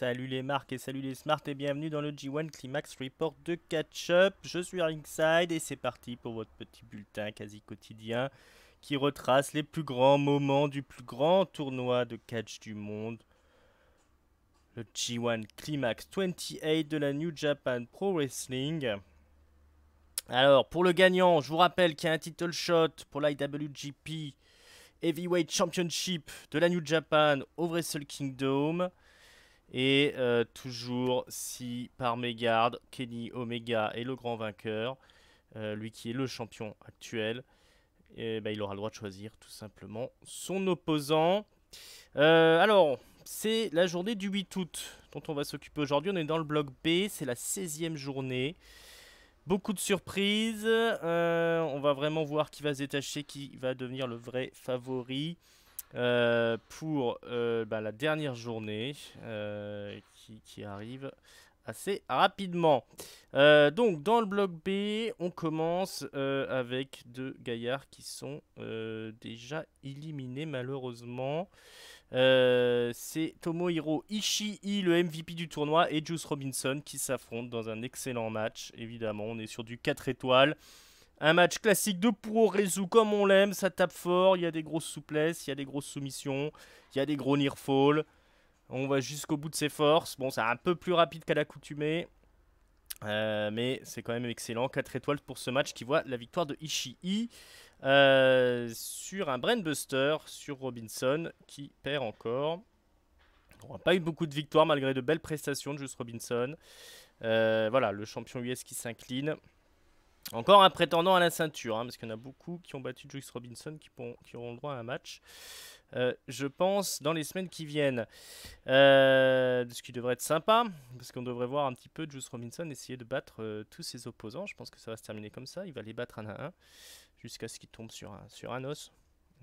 Salut les marques et salut les smarts et bienvenue dans le G1 Climax Report de Catch-Up. Je suis Ringside et c'est parti pour votre petit bulletin quasi quotidien qui retrace les plus grands moments du plus grand tournoi de catch du monde. Le G1 Climax 28 de la New Japan Pro Wrestling. Alors pour le gagnant, je vous rappelle qu'il y a un title shot pour l'IWGP Heavyweight Championship de la New Japan au Wrestle Kingdom. Et toujours si par mégarde, Kenny Omega est le grand vainqueur, lui qui est le champion actuel, et bah, il aura le droit de choisir tout simplement son opposant. Alors, c'est la journée du 8 août dont on va s'occuper aujourd'hui. On est dans le bloc B, c'est la 16e journée. Beaucoup de surprises. On va vraiment voir qui va se détacher, qui va devenir le vrai favori. Pour la dernière journée qui arrive assez rapidement. Donc dans le bloc B, on commence avec deux gaillards qui sont déjà éliminés malheureusement. C'est Tomohiro Ishii, le MVP du tournoi, et Juice Robinson qui s'affrontent dans un excellent match. Évidemment, on est sur du 4 étoiles. Un match classique de Puroresu comme on l'aime, ça tape fort, il y a des grosses souplesses, il y a des grosses soumissions, il y a des gros near fall. On va jusqu'au bout de ses forces. Bon, c'est un peu plus rapide qu'à l'accoutumée, mais c'est quand même excellent. 4 étoiles pour ce match qui voit la victoire de Ishii sur un Brainbuster sur Robinson qui perd encore. On n'a pas eu beaucoup de victoires malgré de belles prestations de Juice Robinson. Voilà, le champion US qui s'incline. Encore un prétendant à la ceinture, parce qu'il y en a beaucoup qui ont battu Juice Robinson qui auront le droit à un match. Je pense dans les semaines qui viennent. Ce qui devrait être sympa, parce qu'on devrait voir un petit peu Juice Robinson essayer de battre tous ses opposants. Je pense que ça va se terminer comme ça. Il va les battre un à un jusqu'à ce qu'il tombe sur un os,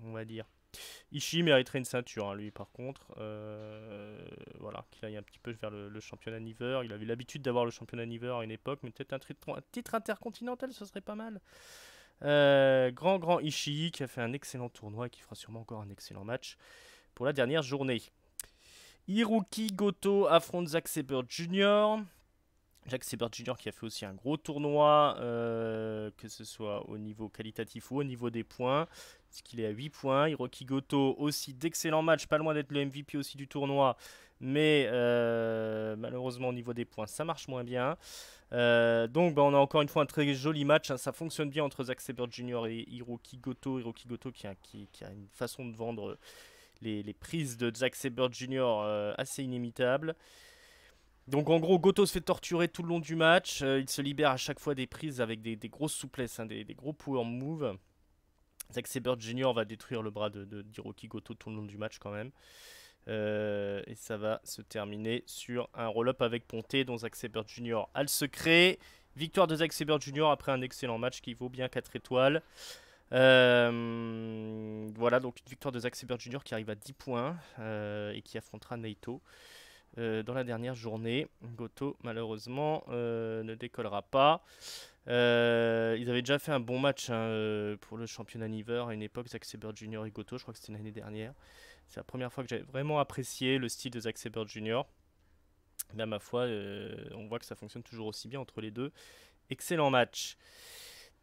on va dire. Ishii mériterait une ceinture, lui par contre. Voilà, qu'il aille un petit peu vers le championnat Niver. Il avait l'habitude d'avoir le championnat Niver à une époque, mais peut-être un titre intercontinental, ce serait pas mal. Grand Ishii qui a fait un excellent tournoi et qui fera sûrement encore un excellent match pour la dernière journée. Hiroki Goto affronte Zack Sabre Jr. Zack Sabre Jr. qui a fait aussi un gros tournoi, que ce soit au niveau qualitatif ou au niveau des points, puisqu'il est à 8 points. Hiroki Goto aussi d'excellents matchs, pas loin d'être le MVP aussi du tournoi, mais malheureusement au niveau des points ça marche moins bien. Donc on a encore une fois un très joli match, ça fonctionne bien entre Zack Sabre Jr. et Hiroki Goto. Hiroki Goto qui a une façon de vendre les prises de Zack Sabre Jr. Assez inimitable. Donc en gros, Goto se fait torturer tout le long du match. Il se libère à chaque fois des prises avec des grosses souplesses, des gros power moves. Zack Sabre Jr. va détruire le bras d'Hiroki Goto tout le long du match quand même. Et ça va se terminer sur un roll-up avec Ponté dont Zack Sabre Jr. a le secret. Victoire de Zack Sabre Jr. après un excellent match qui vaut bien 4 étoiles. Voilà, donc une victoire de Zack Sabre Jr. qui arrive à 10 points et qui affrontera Naito. Dans la dernière journée. Goto, malheureusement, ne décollera pas. Ils avaient déjà fait un bon match pour le championnat Niver à une époque, Zack Sabre Jr. et Goto, je crois que c'était l'année dernière. C'est la première fois que j'avais vraiment apprécié le style de Zack Sabre Jr. Mais à ma foi, on voit que ça fonctionne toujours aussi bien entre les deux. Excellent match.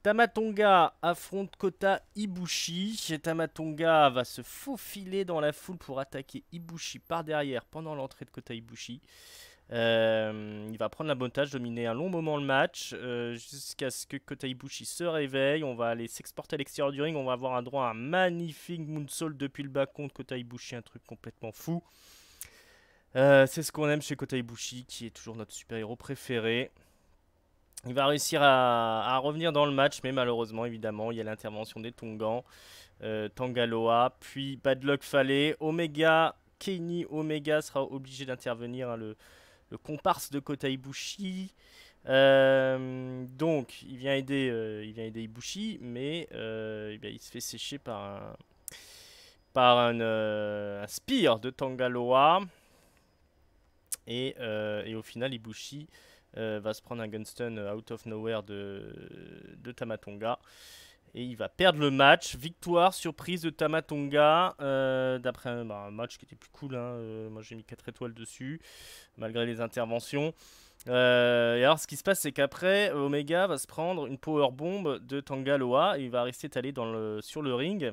Tamatonga affronte Kota Ibushi. Tamatonga va se faufiler dans la foule pour attaquer Ibushi par derrière pendant l'entrée de Kota Ibushi. Il va prendre l'avantage, dominer un long moment le match jusqu'à ce que Kota Ibushi se réveille. On va aller s'exporter à l'extérieur du ring. On va avoir un droit à un magnifique moonsault depuis le bas contre Kota Ibushi, un truc complètement fou. C'est ce qu'on aime chez Kota Ibushi, qui est toujours notre super-héros préféré. Il va réussir à revenir dans le match, mais malheureusement, évidemment, il y a l'intervention des Tongans. Tangaloa, puis Bad Luck Fale. Omega, Kenny Omega sera obligé d'intervenir, le comparse de Kota Ibushi. Donc, il vient aider Ibushi, mais il se fait sécher par un spear de Tangaloa. Et au final, Ibushi va se prendre un gunstun out of nowhere de Tamatonga. Et il va perdre le match. Victoire, surprise de Tama Tonga. D'après un match qui était plus cool. Hein. Moi j'ai mis 4 étoiles dessus. Malgré les interventions. Et alors ce qui se passe c'est qu'après Omega va se prendre une powerbomb de Tangaloa. Et il va rester étalé sur le ring.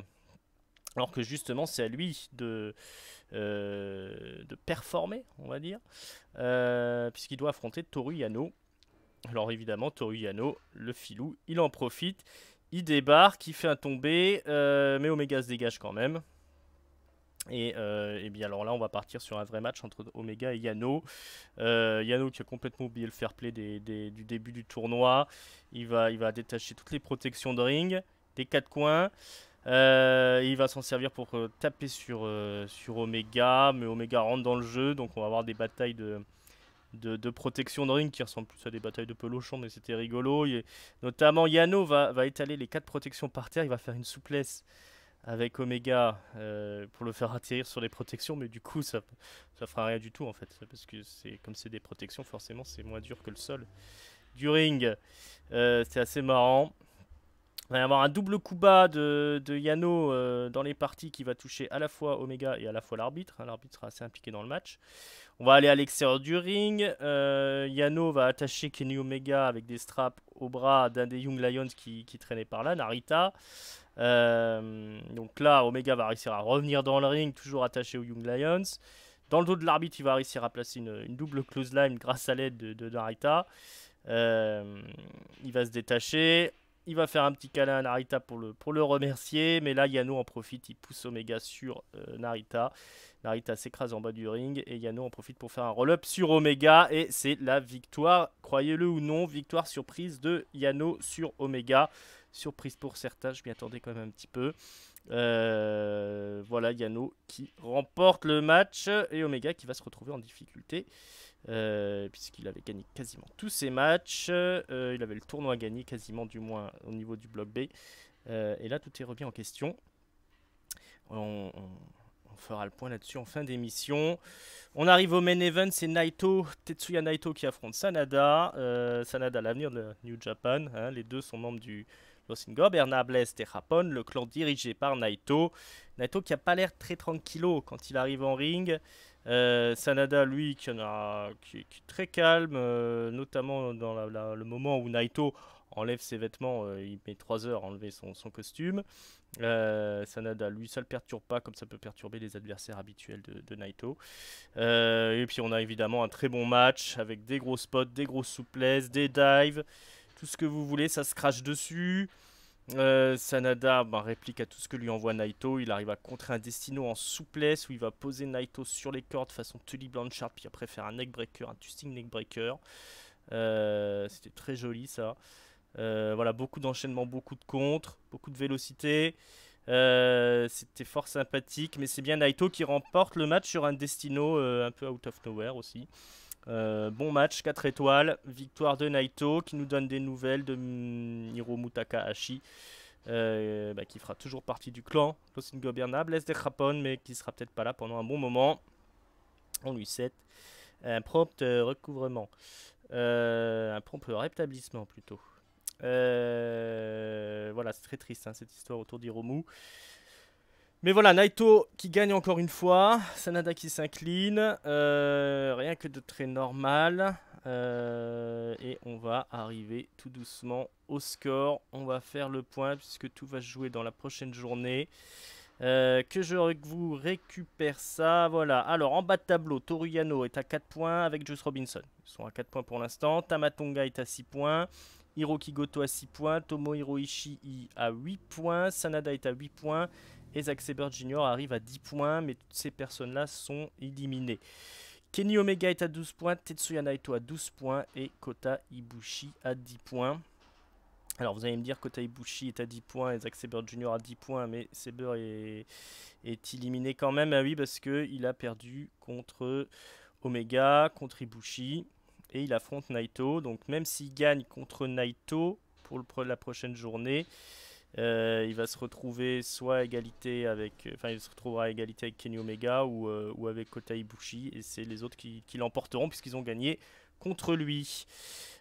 Alors que justement c'est à lui de performer, on va dire. Puisqu'il doit affronter Toru Yano. Alors évidemment Toru Yano, le filou, il en profite. Il débarque, il fait un tombé, mais Omega se dégage quand même. Et bien alors là on va partir sur un vrai match entre Omega et Yano. Yano qui a complètement oublié le fair play du début du tournoi. Il va détacher toutes les protections de ring, des 4 coins. Il va s'en servir pour taper sur Omega, mais Omega rentre dans le jeu, donc on va avoir des batailles de protection de ring qui ressemblent plus à des batailles de pelochon, mais c'était rigolo. Notamment Yano va étaler les 4 protections par terre, il va faire une souplesse avec Omega pour le faire atterrir sur les protections, mais du coup ça fera rien du tout en fait, parce que comme c'est des protections, forcément c'est moins dur que le sol du ring. C'est assez marrant. Il va y avoir un double coup bas de Yano dans les parties qui va toucher à la fois Omega et à la fois l'arbitre. L'arbitre sera assez impliqué dans le match. On va aller à l'extérieur du ring. Yano va attacher Kenny Omega avec des straps au bras d'un des Young Lions qui traînait par là, Narita. Donc là, Omega va réussir à revenir dans le ring, toujours attaché aux Young Lions. Dans le dos de l'arbitre, il va réussir à placer une double clothesline grâce à l'aide de Narita. Il va se détacher. Il va faire un petit câlin à Narita pour le remercier. Mais là, Yano en profite. Il pousse Omega sur Narita. Narita s'écrase en bas du ring. Et Yano en profite pour faire un roll-up sur Omega. Et c'est la victoire, croyez-le ou non, victoire surprise de Yano sur Omega. Surprise pour certains, je m'y attendais quand même un petit peu. Voilà, Yano qui remporte le match. Et Omega qui va se retrouver en difficulté. Puisqu'il avait gagné quasiment tous ses matchs. Il avait le tournoi gagné quasiment, du moins au niveau du bloc B. Et là tout est remis en question. On fera le point là-dessus en fin d'émission. On arrive au main event, c'est Tetsuya Naito qui affronte Sanada. Sanada, l'avenir de New Japan, hein. Les deux sont membres du Los Ingobernables de Japón, le clan dirigé par Naito. Naito qui a pas l'air très tranquillo quand il arrive en ring. Sanada, lui, qui est très calme, notamment dans le moment où Naito enlève ses vêtements. Il met 3 heures à enlever son costume. Sanada, lui, ça le perturbe pas comme ça peut perturber les adversaires habituels de Naito. Et puis on a évidemment un très bon match avec des gros spots, des grosses souplesses, des dives, tout ce que vous voulez, ça se crache dessus. Sanada réplique à tout ce que lui envoie Naito. Il arrive à contrer un Destino en souplesse où il va poser Naito sur les cordes façon Tully Blanchard, puis après faire un neckbreaker, un twisting neckbreaker. C'était très joli ça. Voilà, beaucoup d'enchaînements, beaucoup de contres, beaucoup de vélocité. C'était fort sympathique, mais c'est bien Naito qui remporte le match sur un Destino un peu out of nowhere aussi. Bon match, 4 étoiles, victoire de Naito qui nous donne des nouvelles de Hiromu Takahashi, qui fera toujours partie du clan Los Ingobernables de Japón, mais qui sera peut-être pas là pendant un bon moment. On lui souhaite un prompt recouvrement, un prompt rétablissement plutôt. Voilà, c'est très triste hein, cette histoire autour d'Hiromu. Mais voilà, Naito qui gagne encore une fois, Sanada qui s'incline, rien que de très normal. Et on va arriver tout doucement au score. On va faire le point puisque tout va se jouer dans la prochaine journée. Que je vous récupère ça, voilà. Alors en bas de tableau, Toru Yano est à 4 points avec Juice Robinson. Ils sont à 4 points pour l'instant. Tama Tonga est à 6 points. Hiroki Goto à 6 points. Tomohiro Ishii à 8 points. Sanada est à 8 points. Et Zack Sabre Jr. arrive à 10 points, mais toutes ces personnes-là sont éliminées. Kenny Omega est à 12 points, Tetsuya Naito à 12 points et Kota Ibushi à 10 points. Alors vous allez me dire Kota Ibushi est à 10 points et Zack Sabre Jr. à 10 points, mais Sabre est éliminé quand même. Ah oui, parce qu'il a perdu contre Omega, contre Ibushi, et il affronte Naito. Donc même s'il gagne contre Naito pour la prochaine journée, il va se retrouver soit à égalité avec, il se retrouvera à égalité avec Kenny Omega ou avec Kota Ibushi, et c'est les autres qui l'emporteront puisqu'ils ont gagné contre lui.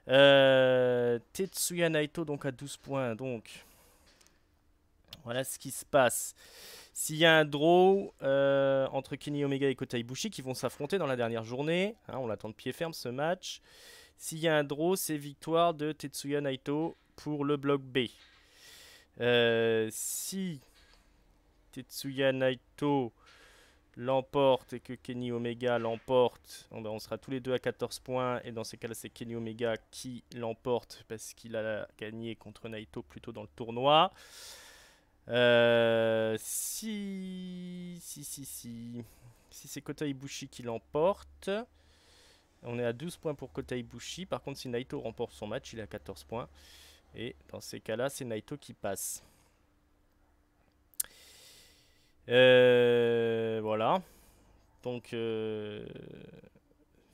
Tetsuya Naito donc à 12 points, donc Voilà ce qui se passe. S'il y a un draw entre Kenny Omega et Kota Ibushi qui vont s'affronter dans la dernière journée, hein, on l'attend de pied ferme ce match. S'il y a un draw, c'est victoire de Tetsuya Naito pour le bloc B. Si Tetsuya Naito l'emporte et que Kenny Omega l'emporte, on sera tous les deux à 14 points. Et dans ces cas-là, c'est Kenny Omega qui l'emporte parce qu'il a gagné contre Naito plus tôt dans le tournoi. Si c'est Kota Ibushi qui l'emporte, on est à 12 points pour Kota Ibushi. Par contre, si Naito remporte son match, il est à 14 points. Et dans ces cas-là, c'est Naito qui passe. Voilà. Donc,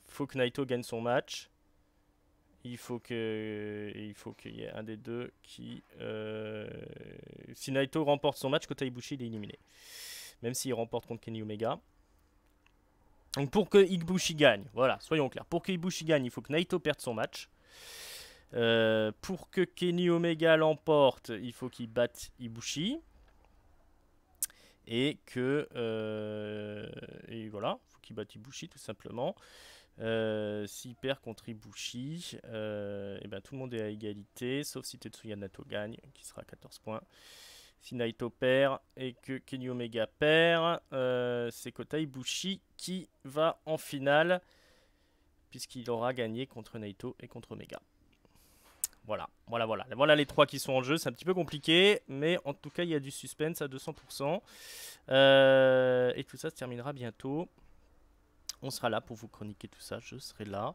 faut que Naito gagne son match. Il faut qu'il y ait un des deux qui... Si Naito remporte son match, Kota Ibushi il est éliminé. Même s'il remporte contre Kenny Omega. Donc pour que Ibushi gagne, voilà, soyons clairs. Pour que Ibushi gagne, il faut que Naito perde son match. Pour que Kenny Omega l'emporte, il faut qu'il batte Ibushi. Et que... et voilà, il faut qu'il batte Ibushi tout simplement. S'il perd contre Ibushi, et ben tout le monde est à égalité, sauf si Tetsuya Naito gagne, qui sera à 14 points. Si Naito perd et que Kenny Omega perd, c'est Kota Ibushi qui va en finale, puisqu'il aura gagné contre Naito et contre Omega. Voilà les trois qui sont en jeu. C'est un petit peu compliqué, mais en tout cas, il y a du suspense à 200%. Et tout ça se terminera bientôt. On sera là pour vous chroniquer tout ça, je serai là.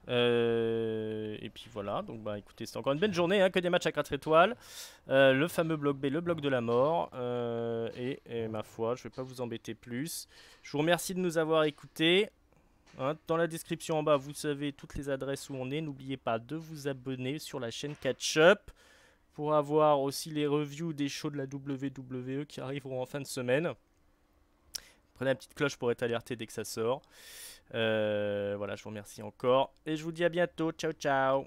Et puis voilà, donc bah écoutez, c'est encore une belle journée, hein, que des matchs à 4 étoiles. Le fameux bloc B, le bloc de la mort. Et ma foi, je ne vais pas vous embêter plus. Je vous remercie de nous avoir écoutés. Hein, dans la description en bas, vous savez toutes les adresses où on est. N'oubliez pas de vous abonner sur la chaîne Catch Up pour avoir aussi les reviews des shows de la WWE qui arriveront en fin de semaine. Prenez la petite cloche pour être alerté dès que ça sort. Voilà, je vous remercie encore. Et je vous dis à bientôt. Ciao, ciao.